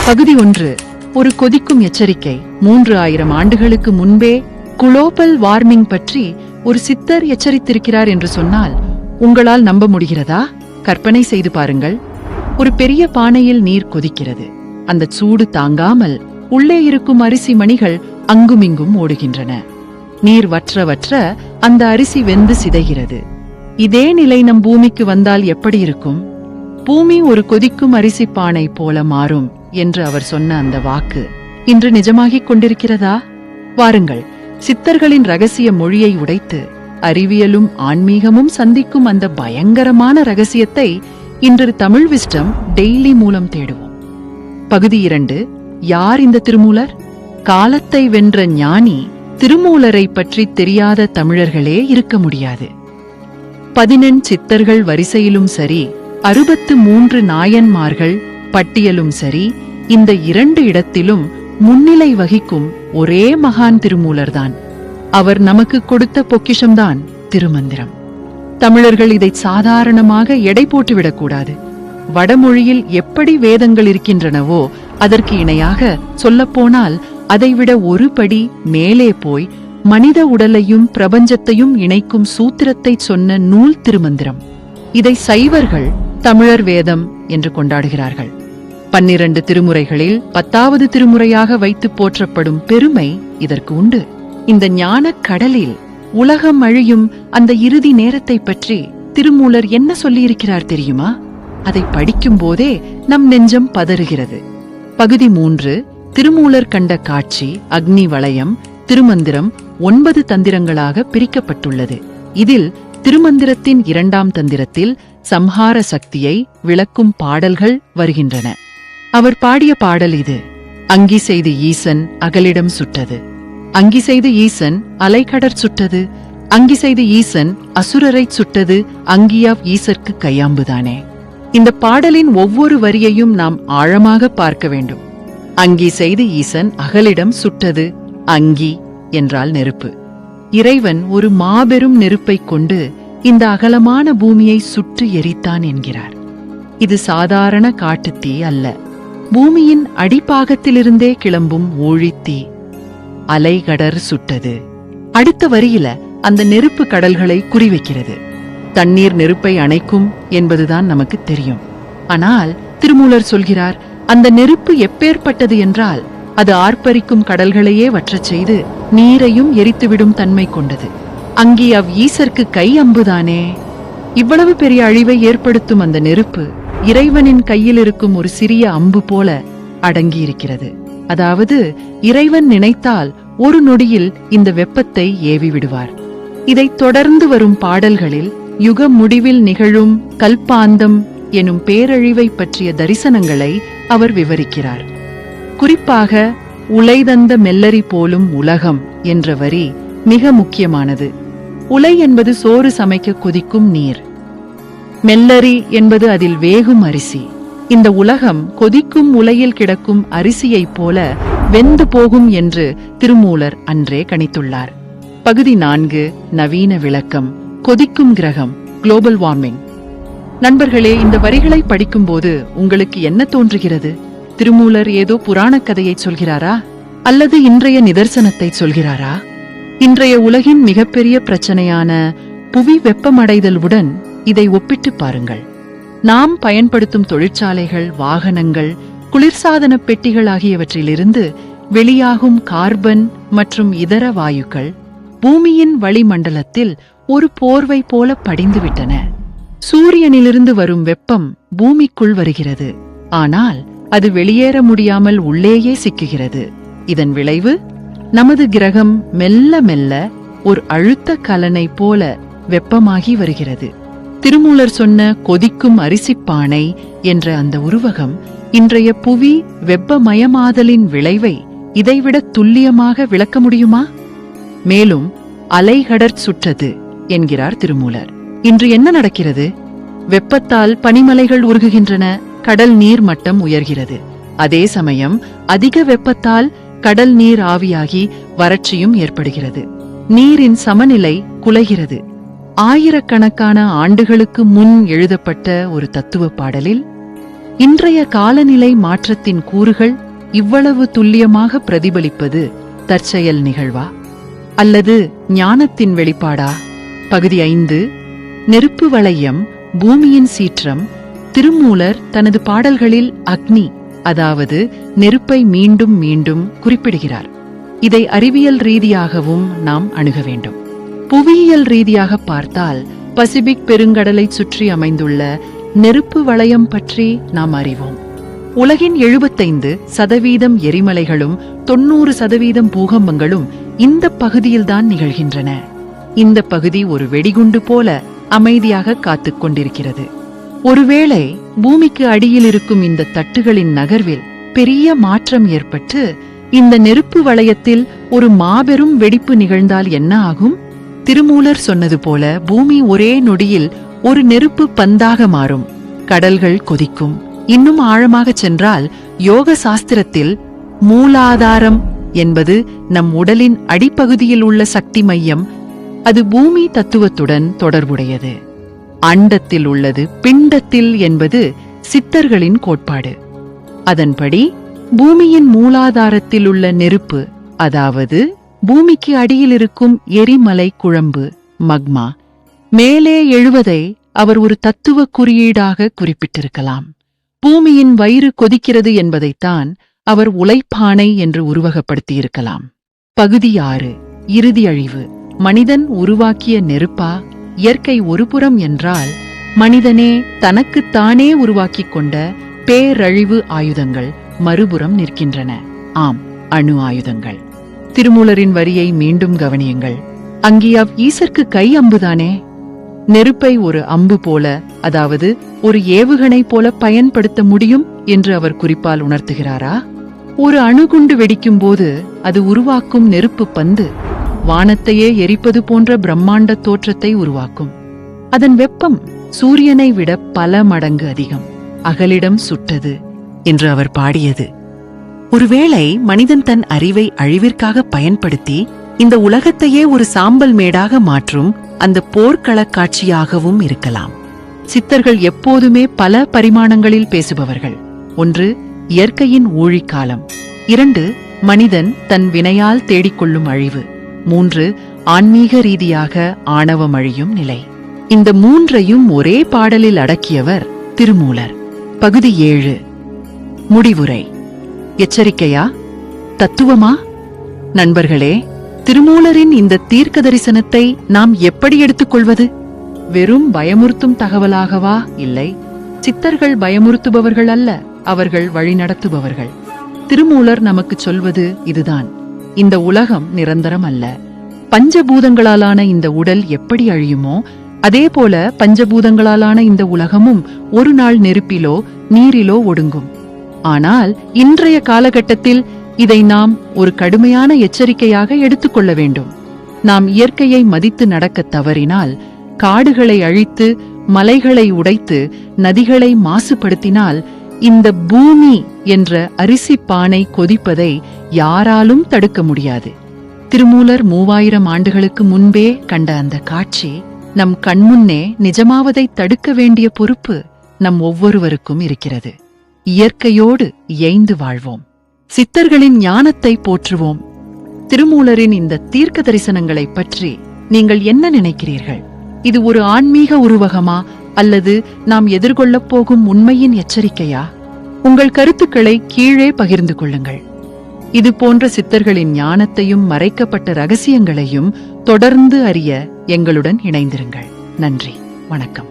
பகுதி 1. ஒரு கொதிக்கும் எச்சரிக்கை. 3000 ஆண்டுகளுக்கு முன்பே குளோபல் வார்மிங் பற்றி ஒரு சித்தர் எச்சரித்திருக்கிறார் என்று சொன்னால் உங்களால் நம்ப முடிகிறதா? கற்பனை செய்து பாருங்கள். ஒரு பெரிய பானையில் நீர் கொதிக்கிறது. அந்த சூடு தாங்காமல் உள்ளே இருக்கும் அரிசி மணிகள் அங்குமிங்கும் ஓடுகின்றன. நீர் வற்ற வற்ற அந்த அரிசி வெந்து சிதைகிறது. இதே நிலை நம் பூமிக்கு வந்தால் எப்படி இருக்கும்? பூமி ஒரு கொதிக்கும் அரிசி பானை போல மாறும் என்று அவர் சொன்ன அந்த வாக்கு இன்று நிஜமாகிக் கொண்டிருக்கிறதா? வாருங்கள், சித்தர்களின் ரகசிய மொழியை உடைத்து அறிவியலும் ஆன்மீகமும் சந்திக்கும் அந்த பயங்கரமான ரகசியத்தை இன்று தமிழ் விஸ்டம் டெய்லி மூலம் தேடுவோம். பகுதி 2. யார் இந்த திருமூலர்? காலத்தை வென்ற ஞானி திருமூலரை பற்றி தெரியாத தமிழர்களே இருக்க முடியாது. 18 சித்தர்கள் வரிசையிலும் சரி, 63 நாயன்மார்கள் பட்டியலும் சரி, இந்த 2 இடத்திலும் முன்னிலை வகிக்கும் ஒரே மகான் திருமூலர்தான். அவர் நமக்கு கொடுத்த பொக்கிஷம்தான் திருமந்திரம். தமிழர்கள் இதை சாதாரணமாக எடை போட்டுவிடக்கூடாது. வடமொழியில் எப்படி வேதங்கள் இருக்கின்றனவோ அதற்கு இணையாக சொல்லப்போனால் அதைவிட ஒரு படி மேலே போய் மனித உடலையும் பிரபஞ்சத்தையும் இணைக்கும் சூத்திரத்தை சொன்ன நூல் திருமந்திரம். இதை சைவர்கள் தமிழர் வேதம் என்று கொண்டாடுகிறார்கள். 12 திருமுறைகளில் 10வது திருமுறையாக வைத்து போற்றப்படும் பெருமை இதற்கு உண்டு. இந்த ஞானக் கடலில் உலகம் அழியும் அந்த இறுதி நேரத்தை பற்றி திருமூலர் என்ன சொல்லியிருக்கிறார் தெரியுமா? அதை படிக்கும் போதே நம் நெஞ்சம் பதறுகிறது. பகுதி 3. திருமூலர் கண்ட காட்சி. அக்னி வளையம். திருமந்திரம் 9 தந்திரங்களாக பிரிக்கப்பட்டுள்ளது. இதில் திருமந்திரத்தின் 2ஆம் தந்திரத்தில் சம்ஹார சக்தியை விளக்கும் பாடல்கள் வருகின்றன. அவர் பாடிய பாடல் இது. அங்கி செய்து ஈசன் அகலிடம் சுட்டது, அங்கி செய்து ஈசன் அலைகடற் சுட்டது, அங்கி செய்து ஈசன் அசுரரைச் சுட்டது, அங்கியாவ் ஈசர்க்கு கையாம்புதானே. இந்த பாடலின் ஒவ்வொரு வரியையும் நாம் ஆழமாக பார்க்க வேண்டும். அங்கி செய்து ஈசன் அகலிடம் சுட்டது. அங்கி என்றால் நெருப்பு. இறைவன் ஒரு மாபெரும் நெருப்பைக் கொண்டு இந்த அகலமான பூமியை சுற்றி எரித்தான் என்கிறார். இது சாதாரண காட்டுத்தீ அல்ல, பூமியின் அடிப்பாகத்திலிருந்தே கிளம்பும் ஊழித்தீ. அலைகடர் சுட்டது. அடுத்த வரியில அந்த நெருப்பு கடல்களை குறிவைக்கிறது. தண்ணீர் நெருப்பை அணைக்கும் என்பதுதான் நமக்கு தெரியும். ஆனால் திருமூலர் சொல்கிறார், அந்த நெருப்பு எப்பேற்பட்டது என்றால் அது ஆர்ப்பரிக்கும் கடல்களையே வற்றச் செய்து நீரையும் எரித்துவிடும் தன்மை கொண்டது. அங்கே ஈசர்க்கு கை அம்புதானே. இவ்வளவு பெரிய அழிவை ஏற்படுத்தும் அந்த நெருப்பு இறைவனின் கையில் இருக்கும் ஒரு சிறிய அம்பு போல அடங்கியிருக்கிறது. அதாவது இறைவன் நினைத்தால் ஒரு நொடியில் இந்த வெப்பத்தை ஏவி விடுவார். இதைத் தொடர்ந்து வரும் பாடல்களில் யுக முடிவில் நிகழும் கல்பாந்தம் எனும் பேரழிவை பற்றிய தரிசனங்களை அவர் விவரிக்கிறார். குறிப்பாக உலைதந்த மெல்லரி போலும் உலகம் என்ற வரி மிக முக்கியமானது. உலை என்பது சோறு சமைக்க கொதிக்கும் நீர். மெல்லரி என்பது அதில் வேகும் அரிசி. இந்த உலகம் கொதிக்கும் உலையில் கிடக்கும் அரிசியைப் போல வெந்து போகும் என்று திருமூலர் அன்றே கணித்துள்ளார். பகுதி 4. நவீன விளக்கம். கொதிக்கும் கிரகம். Global warming. நண்பர்களே, இந்த வரிகளை படிக்கும்போது உங்களுக்கு என்ன தோன்றுகிறது? திருமூலர் ஏதோ புராணக் கதையை சொல்கிறாரா? அல்லது இன்றைய நிதர்சனத்தை சொல்கிறாரா? இன்றைய உலகின் மிகப்பெரிய பிரச்சனையான புவி வெப்பமடைதலுடன் இதை ஒப்பிட்டு பாருங்கள். நாம் பயன்படுத்தும் தொழிற்சாலைகள், வாகனங்கள், குளிர்சாதன பெட்டிகள் ஆகியவற்றிலிருந்து வெளியாகும் கார்பன் மற்றும் இதர வாயுக்கள் பூமியின் வளிமண்டலத்தில் ஒரு போர்வை போல படிந்துவிட்டன. சூரியனிலிருந்து வரும் வெப்பம் பூமிக்குள் வருகிறது. ஆனால் அது வெளியேற முடியாமல் உள்ளேயே சிக்குகிறது. இதன் விளைவு நமது கிரகம் மெல்ல மெல்ல ஒரு அழுத்த கலனை போல வெப்பமாகி வருகிறது. திருமூலர் சொன்ன கொதிக்கும் அரிசிப்பானை என்ற அந்த உருவகம் இன்றைய புவி வெப்பமயமாதலின் விளைவை இதைவிட துல்லியமாக விளக்க முடியுமா? மேலும் அலைகடற் சுட்டது என்கிறார் திருமூலர். இன்று என்ன நடக்கிறது? வெப்பத்தால் பனிமலைகள் உருகுகின்றன, கடல் நீர் மட்டம் உயர்கிறது. அதே சமயம் அதிக வெப்பத்தால் கடல் நீர் ஆவியாகி வறட்சியும் ஏற்படுகிறது. நீரின் சமநிலை குலைகிறது. ஆயிரக்கணக்கான ஆண்டுகளுக்கு முன் எழுதப்பட்ட ஒரு தத்துவ பாடலில் இன்றைய காலநிலை மாற்றத்தின் கூறுகள் இவ்வளவு துல்லியமாக பிரதிபலிப்பது தற்செயல் நிகழ்வா அல்லது ஞானத்தின் வெளிப்பாடா? பகுதி 5. நெருப்பு வளையம், பூமியின் சீற்றம். திருமூலர் தனது பாடல்களில் அக்னி, அதாவது நெருப்பை மீண்டும் மீண்டும் குறிப்பிடுகிறார். இதை அறிவியல் ரீதியாகவும் நாம் அணுக வேண்டும். புவியியல் ரீதியாக பார்த்தால் பசிபிக் பெருங்கடலைச் சுற்றி அமைந்துள்ள நெருப்பு வளையம் பற்றி நாம் அறிவோம். உலகின் 75% எரிமலைகளும் 90% பூகம்பங்களும் இந்த பகுதியில்தான் நிகழ்கின்றன. இந்த பகுதி ஒரு வெடிகுண்டு போல அமைதியாக காத்துக் கொண்டிருக்கிறது. ஒருவேளை பூமிக்கு அடியில் இருக்கும் இந்த தட்டுகளின் நகர்வில் பெரிய மாற்றம் ஏற்பட்டு இந்த நெருப்பு வளையத்தில் ஒரு மாபெரும் வெடிப்பு நிகழ்ந்தால் என்ன ஆகும்? திருமூலர் சொன்னது போல பூமி ஒரே நொடியில் ஒரு நெருப்பு பந்தாக மாறும். கடல்கள் கொதிக்கும். இன்னும் ஆழமாக சென்றால் யோக சாஸ்திரத்தில் மூலாதாரம் என்பது நம் உடலின் அடிப்பகுதியில் உள்ள சக்தி மையம். அது பூமி தத்துவத்துடன் தொடர்புடையது. அண்டத்தில் உள்ளது பிண்டத்தில் என்பது சித்தர்களின் கோட்பாடு. அதன்படி பூமியின் மூலாதாரத்தில் உள்ள நெருப்பு, அதாவது பூமிக்கு அடியில் இருக்கும் எரிமலை குழம்பு மக்மா, மேலே எழுவதை அவர் ஒரு தத்துவ குறியீடாக குறிப்பிட்டிருக்கலாம். பூமியின் வயிறு கொதிக்கிறது என்பதைத்தான் அவர் உலைப்பானை என்று உருவகப்படுத்தியிருக்கலாம். பகுதி 6. இறுதி அழிவு. மனிதன் உருவாக்கிய நெருப்பா? இயற்கை ஒருபுறம் என்றால், மனிதனே தனக்குத்தானே உருவாக்கிக் கொண்ட பேரழிவு ஆயுதங்கள் மறுபுறம் நிற்கின்றன. ஆம், அணு ஆயுதங்கள். திருமூலரின் வரியை மீண்டும் கவனியுங்கள். அங்கியாவ் ஈசர்க்கு கை அம்புதானே. நெருப்பை ஒரு அம்பு போல, அதாவது ஒரு ஏவுகணை போல பயன்படுத்த முடியும் என்று அவர் குறிப்பால் உணர்த்துகிறாரா? ஒரு அணுகுண்டு வெடிக்கும் போது அது உருவாக்கும் நெருப்பு பந்து வானத்தையே எரிப்பது போன்ற பிரம்மாண்ட தோற்றத்தை உருவாக்கும். அதன் வெப்பம் சூரியனை விட பல மடங்கு அதிகம். அகலிடம் சுட்டது என்று அவர் பாடியது. ஒருவேளை மனிதன் தன் அறிவை அழிவிற்காக பயன்படுத்தி இந்த உலகத்தையே ஒரு சாம்பல் மேடாக மாற்றும் அந்த போர்க்களக் காட்சியாகவும் இருக்கலாம். சித்தர்கள் எப்போதுமே பல பரிமாணங்களில் பேசுபவர்கள். 1. இயற்கையின் ஊழிக்காலம். 2. மனிதன் தன் வினையால் தேடிக்கொள்ளும் அழிவு. 3. ஆன்மீக ரீதியாக ஆணவம் அழியும் நிலை. இந்த 3ஐயும் ஒரே பாடலில் அடக்கியவர் திருமூலர். பகுதி 7. முடிவுரை. எச்சரிக்கையா, தத்துவமா? நண்பர்களே, திருமூலரின் இந்த தீர்க்க தரிசனத்தை நாம் எப்படி எடுத்துக்கொள்வது? வெறும் பயமுறுத்தும் தகவலாகவா? இல்லை, சித்தர்கள் பயமுறுத்துபவர்கள் அல்ல, அவர்கள் வழிநடத்துபவர்கள். திருமூலர் நமக்கு சொல்வது இதுதான்: இந்த உலகம் நிரந்தரம் அல்ல. பஞ்சபூதங்களாலான இந்த உடல் எப்படி அழியுமோ அதேபோல பஞ்சபூதங்களாலான இந்த உலகமும் ஒரு நாள் நெருப்பிலோ நீரிலோ ஒடுங்கும். ஆனால் இன்றைய காலகட்டத்தில் இதை நாம் ஒரு கடுமையான எச்சரிக்கையாக எடுத்துக்கொள்ள வேண்டும். நாம் இயற்கையை மதித்து நடக்க தவறினால், காடுகளை அழித்து மலைகளை உடைத்து நதிகளை மாசுபடுத்தினால், இந்த பூமி என்ற அரிசி பானை கொதிப்பதை யாராலும் தடுக்க முடியாது. திருமூலர் 3000 ஆண்டுகளுக்கு முன்பே கண்ட அந்த காட்சி நம் கண்முன்னே நிஜமாவதை தடுக்க வேண்டிய பொறுப்பு நம் ஒவ்வொருவருக்கும் இருக்கிறது. இயற்கையோடு இயைந்து வாழ்வோம். சித்தர்களின் ஞானத்தை போற்றுவோம். திருமூலரின் இந்த தீர்க்க தரிசனங்களைப் பற்றி நீங்கள் என்ன நினைக்கிறீர்கள்? இது ஒரு ஆன்மீக உருவகமா அல்லது நாம் எதிர்கொள்ளப் போகும் உண்மையின் எச்சரிக்கையா? உங்கள் கருத்துக்களை கீழே பகிர்ந்து கொள்ளுங்கள். இது போன்ற சித்தர்களின் ஞானத்தையும் மறைக்கப்பட்ட ரகசியங்களையும் தொடர்ந்து அறிய எங்களுடன் இணைந்திருங்கள். நன்றி, வணக்கம்.